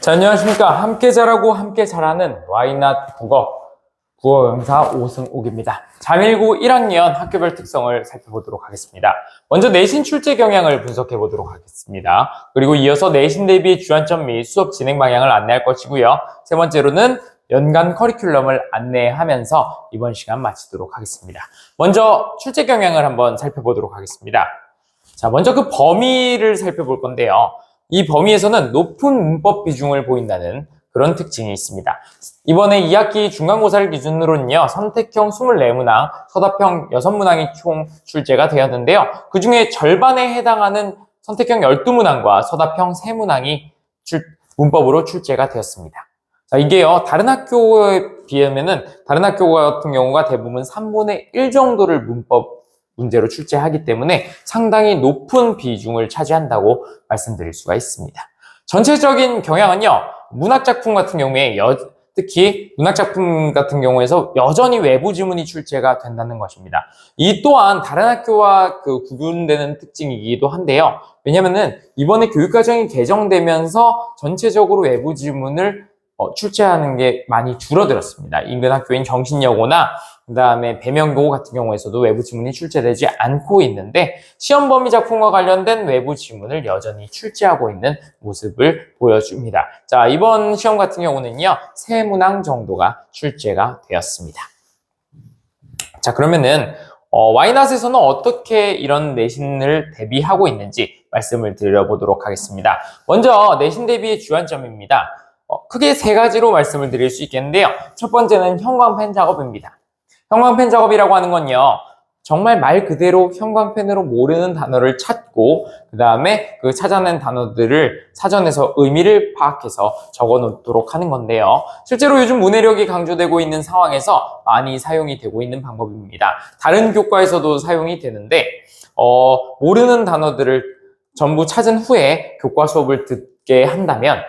자, 안녕하십니까. 함께 잘하고 함께 잘하는 와이낫 국어 강사 오승옥입니다. 잠일고 1학년 학교별 특성을 살펴보도록 하겠습니다. 먼저 내신 출제 경향을 분석해 보도록 하겠습니다. 그리고 이어서 내신 대비 주안점 및 수업 진행 방향을 안내할 것이고요. 세 번째로는 연간 커리큘럼을 안내하면서 이번 시간 마치도록 하겠습니다. 먼저 출제 경향을 한번 살펴보도록 하겠습니다. 자, 먼저 그 범위를 살펴볼 건데요. 이 범위에서는 높은 문법 비중을 보인다는 그런 특징이 있습니다. 이번에 2학기 중간고사를 기준으로는요, 선택형 24문항, 서답형 6문항이 총 출제가 되었는데요. 그 중에 절반에 해당하는 선택형 12문항과 서답형 3문항이 문법으로 출제가 되었습니다. 자, 이게요, 다른 학교에 비하면은, 다른 학교 같은 경우가 대부분 3분의 1 정도를 문법 문제로 출제하기 때문에 상당히 높은 비중을 차지한다고 말씀드릴 수가 있습니다. 전체적인 경향은요, 문학작품 같은 경우에 특히 문학작품 같은 경우에서 여전히 외부 지문이 출제가 된다는 것입니다. 이 또한 다른 학교와 구분되는 특징이기도 한데요. 왜냐면은 이번에 교육과정이 개정되면서 전체적으로 외부 지문을 출제하는 게 많이 줄어들었습니다. 인근 학교인 정신여고나 그 다음에 배명고 같은 경우에서도 외부 지문이 출제되지 않고 있는데 시험 범위 작품과 관련된 외부 지문을 여전히 출제하고 있는 모습을 보여줍니다. 자, 이번 시험 같은 경우는요, 3문항 정도가 출제가 되었습니다. 자, 그러면은 와이낫에서는 어떻게 이런 내신을 대비하고 있는지 말씀을 드려보도록 하겠습니다. 먼저 내신 대비의 주안점입니다. 크게 3가지로 말씀을 드릴 수 있겠는데요. 첫 번째는 형광펜 작업입니다. 형광펜 작업이라고 하는 건요, 정말 말 그대로 형광펜으로 모르는 단어를 찾고 그 다음에 그 찾아낸 단어들을 사전에서 의미를 파악해서 적어 놓도록 하는 건데요. 실제로 요즘 문해력이 강조되고 있는 상황에서 많이 사용이 되고 있는 방법입니다. 다른 교과에서도 사용이 되는데 모르는 단어들을 전부 찾은 후에 교과 수업을 듣게 한다면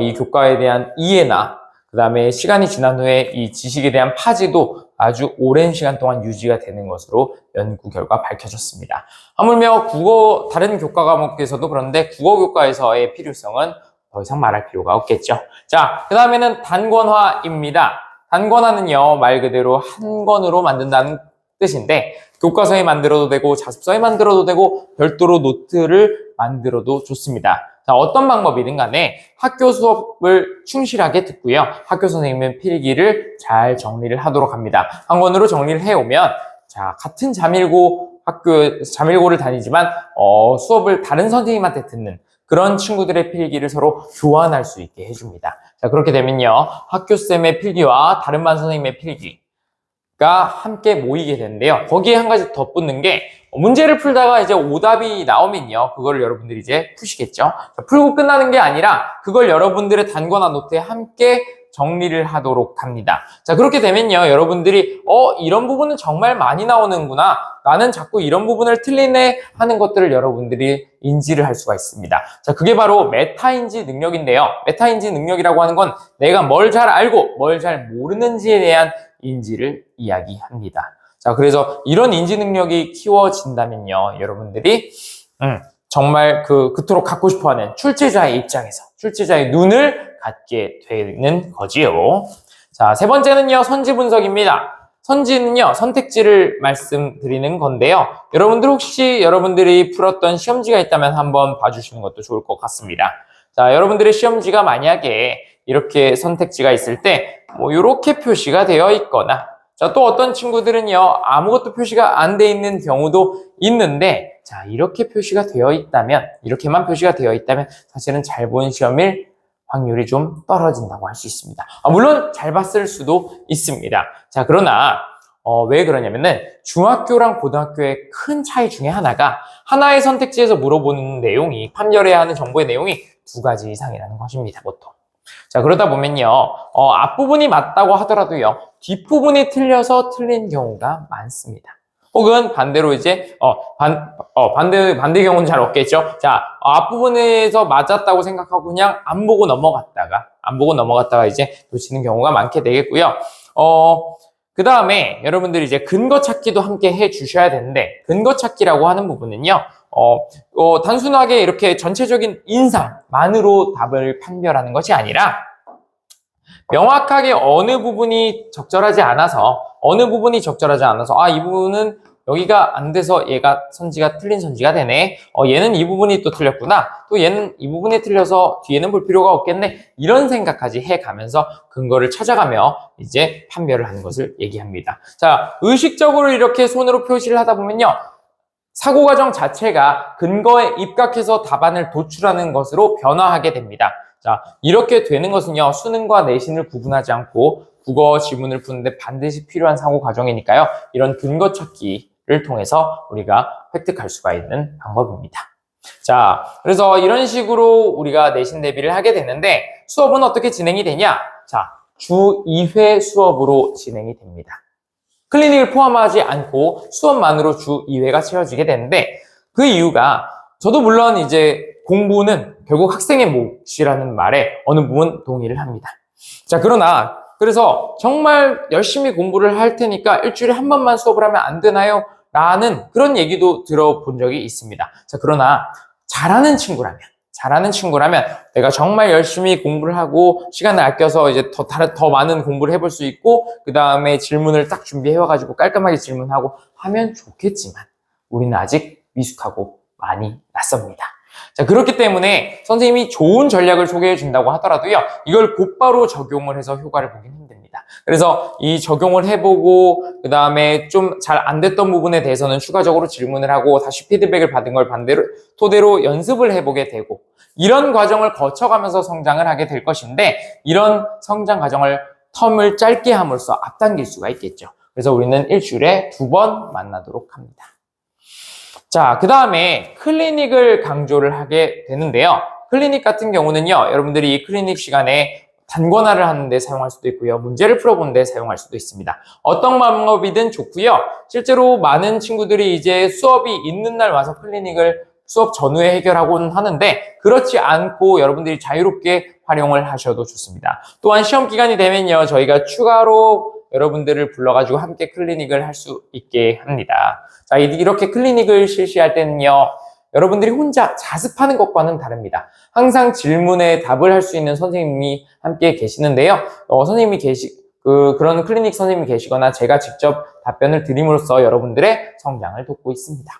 이 교과에 대한 이해나 그 다음에 시간이 지난 후에 이 지식에 대한 파지도 아주 오랜 시간 동안 유지가 되는 것으로 연구 결과 밝혀졌습니다. 하물며 다른 교과 과목에서도 그런데 국어 교과에서의 필요성은 더 이상 말할 필요가 없겠죠. 자, 그 다음에는 단권화입니다. 단권화는요, 말 그대로 한 권으로 만든다는 뜻인데 교과서에 만들어도 되고 자습서에 만들어도 되고 별도로 노트를 만들어도 좋습니다. 자, 어떤 방법이든 간에 학교 수업을 충실하게 듣고요. 학교 선생님은 필기를 잘 정리를 하도록 합니다. 한 권으로 정리를 해오면, 자, 같은 잠일고를 다니지만, 수업을 다른 선생님한테 듣는 그런 친구들의 필기를 서로 교환할 수 있게 해줍니다. 자, 그렇게 되면요, 학교쌤의 필기와 다른 반 선생님의 필기가 함께 모이게 되는데요. 거기에 한 가지 덧붙는 게 문제를 풀다가 이제 오답이 나오면요, 그거를 여러분들이 이제 푸시겠죠. 풀고 끝나는 게 아니라 그걸 여러분들의 단권화 노트에 함께 정리를 하도록 합니다. 자, 그렇게 되면요, 여러분들이 이런 부분은 정말 많이 나오는구나, 나는 자꾸 이런 부분을 틀리네 하는 것들을 여러분들이 인지를 할 수가 있습니다. 자, 그게 바로 메타인지 능력인데요. 메타인지 능력이라고 하는 건 내가 뭘 잘 알고 뭘 잘 모르는지에 대한 인지를 이야기합니다. 자, 그래서 이런 인지 능력이 키워진다면요, 여러분들이 정말 그토록 갖고 싶어하는 출제자의 입장에서 출제자의 눈을 갖게 되는 거지요. 자, 세 번째는요, 선지 분석입니다. 선지는요, 선택지를 말씀드리는 건데요. 여러분들 혹시 여러분들이 풀었던 시험지가 있다면 한번 봐주시는 것도 좋을 것 같습니다. 자, 여러분들의 시험지가 만약에 이렇게 선택지가 있을 때 이렇게 표시가 되어 있거나, 자, 또 어떤 친구들은요, 아무것도 표시가 안 돼 있는 경우도 있는데, 자, 이렇게 표시가 되어 있다면, 이렇게만 표시가 되어 있다면 사실은 잘 본 시험일 확률이 좀 떨어진다고 할 수 있습니다. 물론 잘 봤을 수도 있습니다. 자, 그러나 왜 그러냐면은 중학교랑 고등학교의 큰 차이 중에 하나가 하나의 선택지에서 물어보는 내용이, 판별해야 하는 정보의 내용이 2가지 이상이라는 것입니다, 보통. 자, 그러다 보면요, 앞부분이 맞다고 하더라도요, 뒷부분이 틀려서 틀린 경우가 많습니다. 혹은 반대로 이제, 반대 경우는 잘 없겠죠. 자, 앞부분에서 맞았다고 생각하고 그냥 안 보고 넘어갔다가 이제 놓치는 경우가 많게 되겠고요. 그 다음에 여러분들이 이제 근거 찾기도 함께 해 주셔야 되는데, 근거 찾기라고 하는 부분은요, 단순하게 이렇게 전체적인 인상만으로 답을 판별하는 것이 아니라, 명확하게 어느 부분이 적절하지 않아서, 이 부분은 여기가 안 돼서 얘가 틀린 선지가 되네. 얘는 이 부분이 또 틀렸구나. 또 얘는 이 부분이 틀려서 뒤에는 볼 필요가 없겠네. 이런 생각까지 해가면서 근거를 찾아가며 이제 판별을 하는 것을 얘기합니다. 자, 의식적으로 이렇게 손으로 표시를 하다 보면요, 사고 과정 자체가 근거에 입각해서 답안을 도출하는 것으로 변화하게 됩니다. 자, 이렇게 되는 것은요, 수능과 내신을 구분하지 않고 국어 지문을 푸는데 반드시 필요한 사고 과정이니까요, 이런 근거 찾기를 통해서 우리가 획득할 수가 있는 방법입니다. 자, 그래서 이런 식으로 우리가 내신 대비를 하게 되는데, 수업은 어떻게 진행이 되냐? 자, 주 2회 수업으로 진행이 됩니다. 클리닉을 포함하지 않고 수업만으로 주 2회가 채워지게 되는데, 그 이유가, 저도 물론 이제 공부는 결국 학생의 몫이라는 말에 어느 부분 동의를 합니다. 자, 그래서 정말 열심히 공부를 할 테니까 일주일에 한 번만 수업을 하면 안 되나요? 라는 그런 얘기도 들어본 적이 있습니다. 자, 그러나 잘하는 친구라면 내가 정말 열심히 공부를 하고 시간을 아껴서 이제 더 많은 공부를 해볼 수 있고, 그 다음에 질문을 딱 준비해와가지고 깔끔하게 질문하고 하면 좋겠지만, 우리는 아직 미숙하고 많이 낯섭니다. 자, 그렇기 때문에 선생님이 좋은 전략을 소개해 준다고 하더라도요, 이걸 곧바로 적용을 해서 효과를 보긴 힘듭니다. 그래서 이 적용을 해보고, 그 다음에 좀 잘 안 됐던 부분에 대해서는 추가적으로 질문을 하고 다시 피드백을 받은 걸 토대로 연습을 해보게 되고, 이런 과정을 거쳐가면서 성장을 하게 될 것인데, 이런 성장 과정을 텀을 짧게 함으로써 앞당길 수가 있겠죠. 그래서 우리는 일주일에 2번 만나도록 합니다. 자, 그 다음에 클리닉을 강조를 하게 되는데요. 클리닉 같은 경우는요, 여러분들이 이 클리닉 시간에 단권화를 하는데 사용할 수도 있고요, 문제를 풀어보는데 사용할 수도 있습니다. 어떤 방법이든 좋고요. 실제로 많은 친구들이 이제 수업이 있는 날 와서 클리닉을 수업 전후에 해결하곤 하는데, 그렇지 않고 여러분들이 자유롭게 활용을 하셔도 좋습니다. 또한 시험 기간이 되면요, 저희가 추가로 여러분들을 불러가지고 함께 클리닉을 할 수 있게 합니다. 자, 이렇게 클리닉을 실시할 때는요, 여러분들이 혼자 자습하는 것과는 다릅니다. 항상 질문에 답을 할 수 있는 선생님이 함께 계시는데요. 그런 클리닉 선생님이 계시거나 제가 직접 답변을 드림으로써 여러분들의 성장을 돕고 있습니다.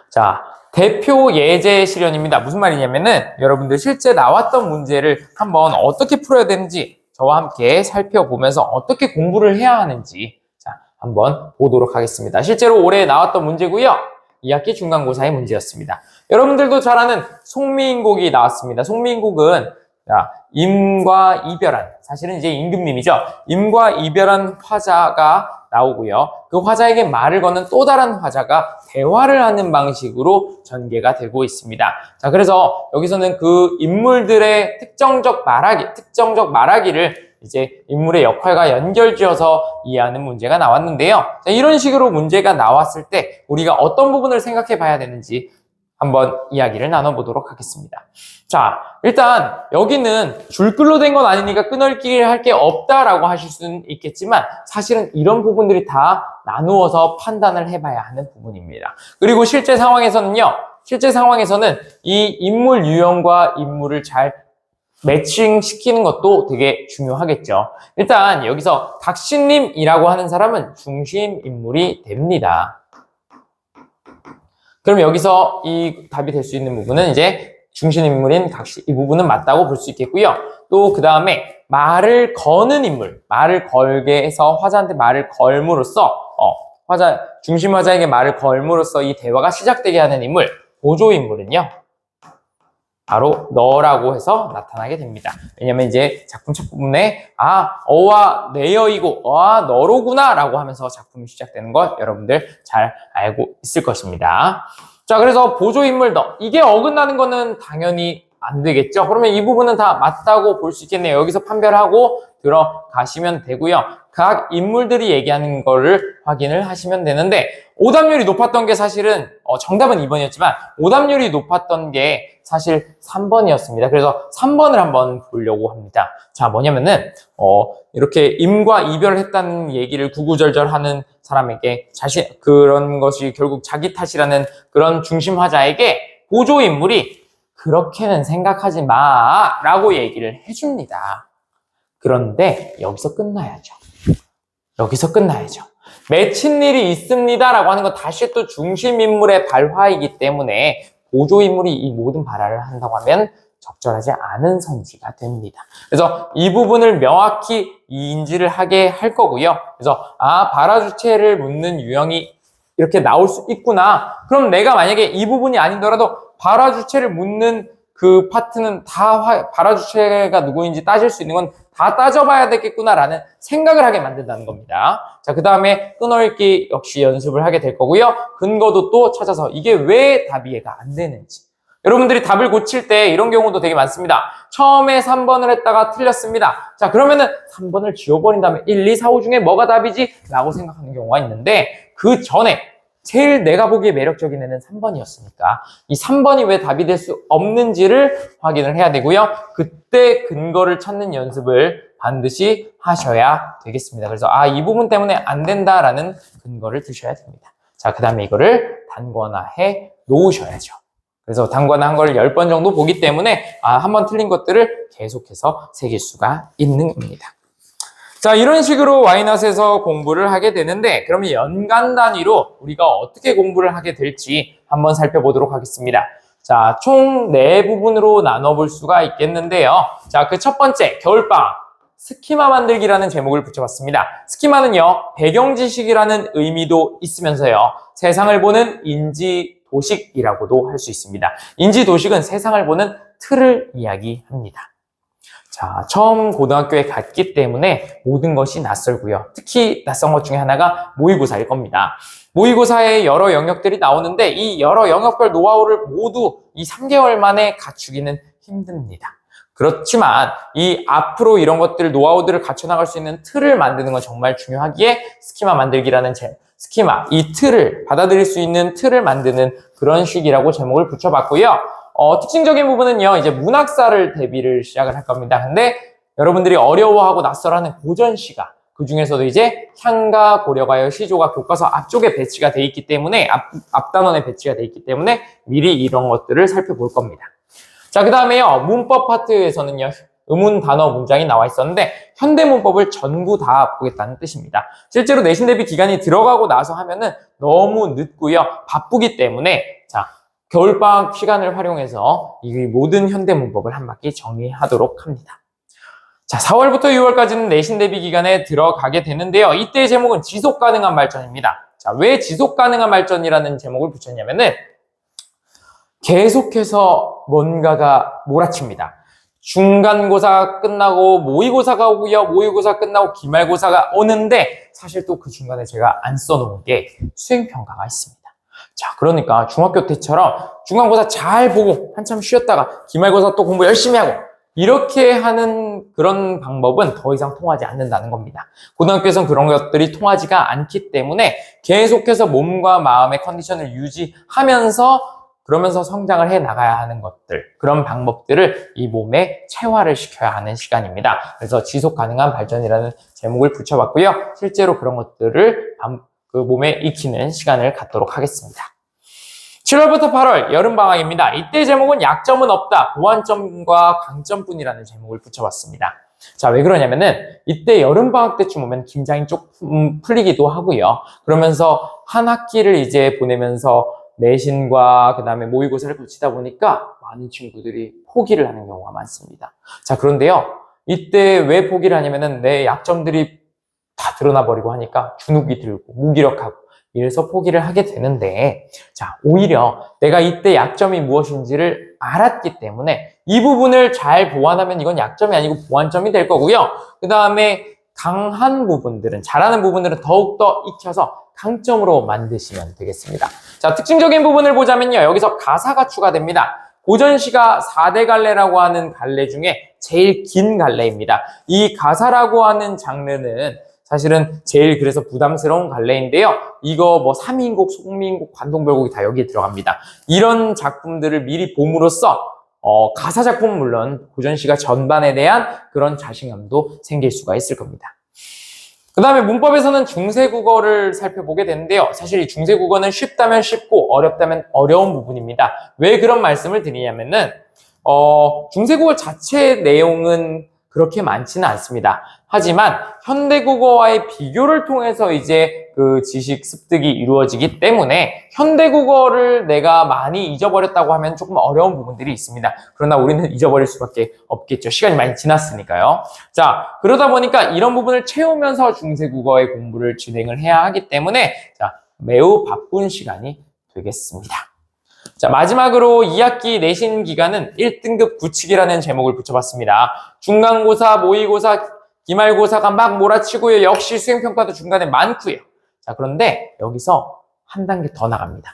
자, 대표 예제 실현입니다. 무슨 말이냐면은, 여러분들 실제 나왔던 문제를 한번 어떻게 풀어야 되는지 저와 함께 살펴보면서 어떻게 공부를 해야 하는지, 자, 한번 보도록 하겠습니다. 실제로 올해 나왔던 문제고요, 2학기 중간고사의 문제였습니다. 여러분들도 잘 아는 송미인곡이 나왔습니다. 송미인곡은, 자, 임과 이별한, 사실은 이제 임금님이죠. 임과 이별한 화자가 나오고요, 그 화자에게 말을 거는 또 다른 화자가 대화를 하는 방식으로 전개가 되고 있습니다. 자, 그래서 여기서는 그 인물들의 특정적 말하기를 이제 인물의 역할과 연결지어서 이해하는 문제가 나왔는데요. 자, 이런 식으로 문제가 나왔을 때 우리가 어떤 부분을 생각해 봐야 되는지 한번 이야기를 나눠보도록 하겠습니다. 자, 일단 여기는 줄글로 된 건 아니니까 끊어읽기를 할 게 없다라고 하실 수는 있겠지만, 사실은 이런 부분들이 다 나누어서 판단을 해봐야 하는 부분입니다. 그리고 실제 상황에서는 이 인물 유형과 인물을 잘 매칭시키는 것도 되게 중요하겠죠. 일단 여기서 각신님이라고 하는 사람은 중심 인물이 됩니다. 그럼 여기서 이 답이 될 수 있는 부분은 이제 중심 인물인 각시, 이 부분은 맞다고 볼 수 있겠고요. 또 그 다음에 말을 거는 인물, 말을 걸게 해서 화자한테 말을 걸므로써 중심 화자에게 말을 걸므로써 이 대화가 시작되게 하는 인물, 보조 인물은요, 바로 너라고 해서 나타나게 됩니다. 왜냐면 이제 작품 첫 부분에 어와 내여이고 너로구나 라고 하면서 작품이 시작되는 것 여러분들 잘 알고 있을 것입니다. 자, 그래서 보조인물 너, 이게 어긋나는 거는 당연히 안 되겠죠? 그러면 이 부분은 다 맞다고 볼 수 있겠네요. 여기서 판별하고 들어가시면 되고요. 각 인물들이 얘기하는 거를 확인을 하시면 되는데 오답률이 높았던 게 사실은 정답은 2번이었지만 오답률이 높았던 게 사실 3번이었습니다. 그래서 3번을 한번 보려고 합니다. 자, 뭐냐면은 이렇게 임과 이별을 했다는 얘기를 구구절절 하는 사람에게 그런 것이 결국 자기 탓이라는 그런 중심화자에게 보조 인물이 그렇게는 생각하지 마 라고 얘기를 해줍니다. 그런데 여기서 끝나야죠. 여기서 끝나야죠. 맺힌 일이 있습니다 라고 하는 건 다시 또 중심인물의 발화이기 때문에 보조인물이 이 모든 발화를 한다고 하면 적절하지 않은 선지가 됩니다. 그래서 이 부분을 명확히 인지를 하게 할 거고요. 그래서 발화 주체를 묻는 유형이 이렇게 나올 수 있구나. 그럼 내가 만약에 이 부분이 아니더라도 발화 주체를 묻는 그 파트는 다 발화 주체가 누구인지 따질 수 있는 건 다 따져봐야 되겠구나라는 생각을 하게 만든다는 겁니다. 자, 그 다음에 끊어읽기 역시 연습을 하게 될 거고요. 근거도 또 찾아서 이게 왜 답이 이해가 안 되는지. 여러분들이 답을 고칠 때 이런 경우도 되게 많습니다. 처음에 3번을 했다가 틀렸습니다. 자, 그러면은 3번을 지워버린 다음에 1, 2, 4, 5 중에 뭐가 답이지? 라고 생각하는 경우가 있는데 그 전에 제일 내가 보기에 매력적인 애는 3번이었으니까 이 3번이 왜 답이 될 수 없는지를 확인을 해야 되고요. 그때 근거를 찾는 연습을 반드시 하셔야 되겠습니다. 그래서 이 부분 때문에 안 된다라는 근거를 드셔야 됩니다. 자, 그 다음에 이거를 단권화해 놓으셔야죠. 그래서 단권화한 걸 10번 정도 보기 때문에 한 번 틀린 것들을 계속해서 새길 수가 있는 겁니다. 자, 이런 식으로 와이낫에서 공부를 하게 되는데 그러면 연간 단위로 우리가 어떻게 공부를 하게 될지 한번 살펴보도록 하겠습니다. 자, 총 4부분으로 나눠볼 수가 있겠는데요. 자, 그 첫 번째, 겨울방학, 스키마 만들기라는 제목을 붙여봤습니다. 스키마는요, 배경 지식이라는 의미도 있으면서요, 세상을 보는 인지 도식이라고도 할 수 있습니다. 인지 도식은 세상을 보는 틀을 이야기합니다. 자, 처음 고등학교에 갔기 때문에 모든 것이 낯설고요. 특히 낯선 것 중에 하나가 모의고사일 겁니다. 모의고사에 여러 영역들이 나오는데 이 여러 영역별 노하우를 모두 이 3개월 만에 갖추기는 힘듭니다. 그렇지만 이 앞으로 이런 것들 노하우들을 갖춰나갈 수 있는 틀을 만드는 건 정말 중요하기에 스키마 만들기라는 스키마, 이 틀을 받아들일 수 있는 틀을 만드는 그런 식이라고 제목을 붙여봤고요. 특징적인 부분은요, 이제 문학사를 대비를 시작을 할 겁니다. 근데 여러분들이 어려워하고 낯설어하는 고전시가 그 중에서도 이제 향가, 고려가요, 시조가 교과서 앞쪽에 배치가 돼 있기 때문에 앞단원에 배치가 돼 있기 때문에 미리 이런 것들을 살펴볼 겁니다. 자, 그 다음에요, 문법 파트에서는요, 의문 단어 문장이 나와 있었는데 현대문법을 전부 다 보겠다는 뜻입니다. 실제로 내신 대비 기간이 들어가고 나서 하면은 너무 늦고요, 바쁘기 때문에 자, 겨울방학 시간을 활용해서 이 모든 현대문법을 한 바퀴 정리하도록 합니다. 자, 4월부터 6월까지는 내신 대비 기간에 들어가게 되는데요. 이때의 제목은 지속가능한 발전입니다. 자, 왜 지속가능한 발전이라는 제목을 붙였냐면은 계속해서 뭔가가 몰아칩니다. 중간고사 끝나고 모의고사가 오고요. 모의고사 끝나고 기말고사가 오는데 사실 또 그 중간에 제가 안 써놓은 게 수행평가가 있습니다. 자, 그러니까 중학교 때처럼 중간고사 잘 보고 한참 쉬었다가 기말고사 또 공부 열심히 하고 이렇게 하는 그런 방법은 더 이상 통하지 않는다는 겁니다. 고등학교에서는 그런 것들이 통하지가 않기 때문에 계속해서 몸과 마음의 컨디션을 유지하면서 그러면서 성장을 해 나가야 하는 것들, 그런 방법들을 이 몸에 체화를 시켜야 하는 시간입니다. 그래서 지속 가능한 발전이라는 제목을 붙여봤고요. 실제로 그런 것들을 그 몸에 익히는 시간을 갖도록 하겠습니다. 7월부터 8월 여름방학입니다. 이때 제목은 약점은 없다, 보완점과 강점뿐이라는 제목을 붙여봤습니다. 자, 왜 그러냐면은 이때 여름방학 때쯤 오면 긴장이 조금 풀리기도 하고요. 그러면서 한 학기를 이제 보내면서 내신과 그 다음에 모의고사를 붙이다 보니까 많은 친구들이 포기를 하는 경우가 많습니다. 자, 그런데요, 이때 왜 포기를 하냐면은 내 약점들이 다 드러나 버리고 하니까 주눅이 들고 무기력하고 이래서 포기를 하게 되는데, 자, 오히려 내가 이때 약점이 무엇인지를 알았기 때문에 이 부분을 잘 보완하면 이건 약점이 아니고 보완점이 될 거고요. 그 다음에 강한 부분들은, 잘하는 부분들은 더욱더 익혀서 강점으로 만드시면 되겠습니다. 자, 특징적인 부분을 보자면요, 여기서 가사가 추가됩니다. 고전시가 4대 갈래라고 하는 갈래 중에 제일 긴 갈래입니다. 이 가사라고 하는 장르는 사실은 제일 그래서 부담스러운 갈래인데요. 이거 뭐 삼인곡, 송미인곡, 관동별곡이 다 여기에 들어갑니다. 이런 작품들을 미리 봄으로써 가사 작품은 물론 고전시가 전반에 대한 그런 자신감도 생길 수가 있을 겁니다. 그 다음에 문법에서는 중세국어를 살펴보게 되는데요. 사실 이 중세국어는 쉽다면 쉽고 어렵다면 어려운 부분입니다. 왜 그런 말씀을 드리냐면은 중세국어 자체의 내용은 그렇게 많지는 않습니다. 하지만 현대국어와의 비교를 통해서 이제 그 지식 습득이 이루어지기 때문에 현대국어를 내가 많이 잊어버렸다고 하면 조금 어려운 부분들이 있습니다. 그러나 우리는 잊어버릴 수밖에 없겠죠. 시간이 많이 지났으니까요. 자, 그러다 보니까 이런 부분을 채우면서 중세국어의 공부를 진행을 해야 하기 때문에 자, 매우 바쁜 시간이 되겠습니다. 자, 마지막으로 2학기 내신 기간은 1등급 굳히기라는 제목을 붙여봤습니다. 중간고사, 모의고사, 기말고사가 막 몰아치고요. 역시 수행평가도 중간에 많고요. 자, 그런데 여기서 한 단계 더 나갑니다.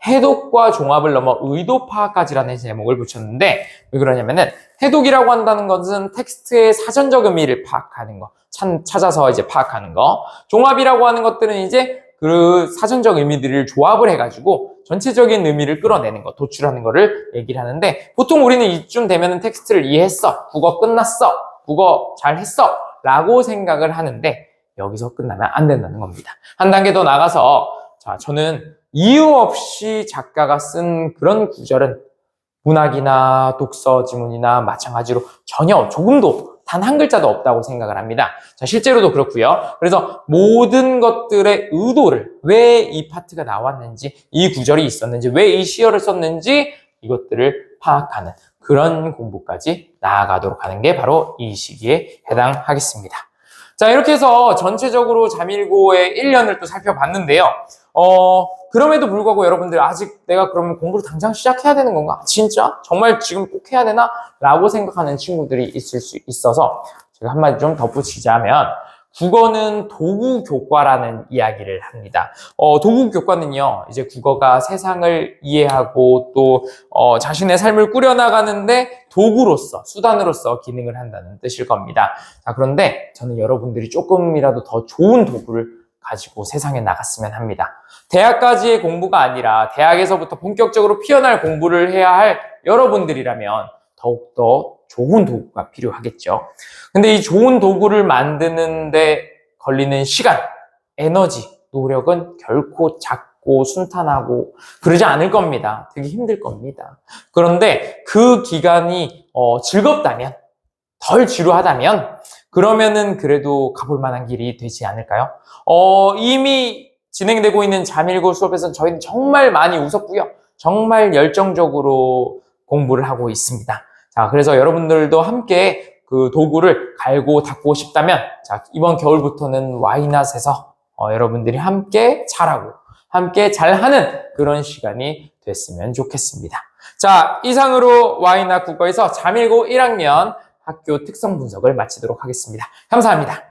해독과 종합을 넘어 의도 파악까지라는 제목을 붙였는데 왜 그러냐면은 해독이라고 한다는 것은 텍스트의 사전적 의미를 파악하는 거, 찾아서 이제 파악하는 거. 종합이라고 하는 것들은 이제 그 사전적 의미들을 조합을 해가지고 전체적인 의미를 끌어내는 거, 도출하는 거를 얘기를 하는데 보통 우리는 이쯤 되면은 텍스트를 이해했어, 국어 끝났어, 국어 잘했어 라고 생각을 하는데 여기서 끝나면 안 된다는 겁니다. 한 단계 더 나가서 자, 저는 이유 없이 작가가 쓴 그런 구절은 문학이나 독서 지문이나 마찬가지로 전혀 조금도 단 한 글자도 없다고 생각을 합니다. 자, 실제로도 그렇고요. 그래서 모든 것들의 의도를 왜 이 파트가 나왔는지, 이 구절이 있었는지, 왜 이 시어를 썼는지 이것들을 파악하는 그런 공부까지 나아가도록 하는 게 바로 이 시기에 해당하겠습니다. 자, 이렇게 해서 전체적으로 자밀고의 1년을 또 살펴봤는데요. 그럼에도 불구하고 여러분들 아직 내가 그러면 공부를 당장 시작해야 되는 건가? 진짜? 정말 지금 꼭 해야 되나? 라고 생각하는 친구들이 있을 수 있어서 제가 한마디 좀 덧붙이자면 국어는 도구교과라는 이야기를 합니다. 도구교과는요, 이제 국어가 세상을 이해하고 또 자신의 삶을 꾸려나가는데 도구로서, 수단으로서 기능을 한다는 뜻일 겁니다. 자, 그런데 저는 여러분들이 조금이라도 더 좋은 도구를 가지고 세상에 나갔으면 합니다. 대학까지의 공부가 아니라 대학에서부터 본격적으로 피어날 공부를 해야 할 여러분들이라면 더욱더 좋은 도구가 필요하겠죠. 근데 이 좋은 도구를 만드는데 걸리는 시간, 에너지, 노력은 결코 작고 순탄하고 그러지 않을 겁니다. 되게 힘들 겁니다. 그런데 그 기간이 즐겁다면, 덜 지루하다면 그러면은 그래도 가볼 만한 길이 되지 않을까요? 이미 진행되고 있는 자밀고 수업에서는 저희는 정말 많이 웃었고요. 정말 열정적으로 공부를 하고 있습니다. 자, 그래서 여러분들도 함께 그 도구를 갈고 닦고 싶다면 자, 이번 겨울부터는 와이낫에서 여러분들이 함께 잘하고 함께 잘하는 그런 시간이 됐으면 좋겠습니다. 자, 이상으로 와이낫 국어에서 자밀고 1학년 학교 특성 분석을 마치도록 하겠습니다. 감사합니다.